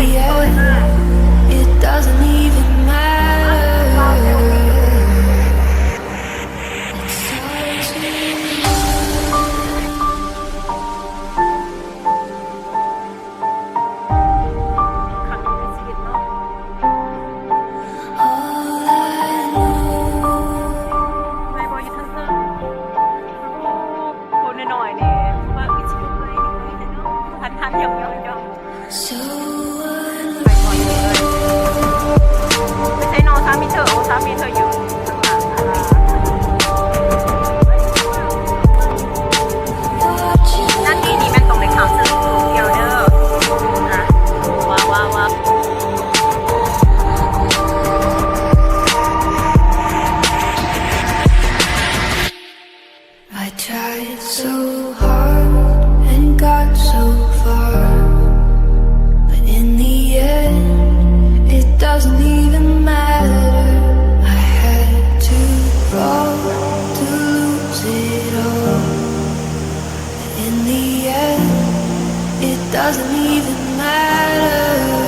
end, it doesn't even matter. It's hard to all I know. ไม่บอกอยู่ทั้งเรื่องพูดหน่อยๆนี่ว่าวิชิตเลยเนาะทันๆหยอกๆ So ไปก่อนเลยไม่ใช่น้องสามีเธอโอ้สามีเธออยู่ข้างหลังนั่นนี่แม่งตรงในข่าวสื่อโซเชียลเด้อนะว้าว I tried so hard and got so far, but in the end, it doesn't even matter. I had to fall to lose it all, but in the end, it doesn't even matter.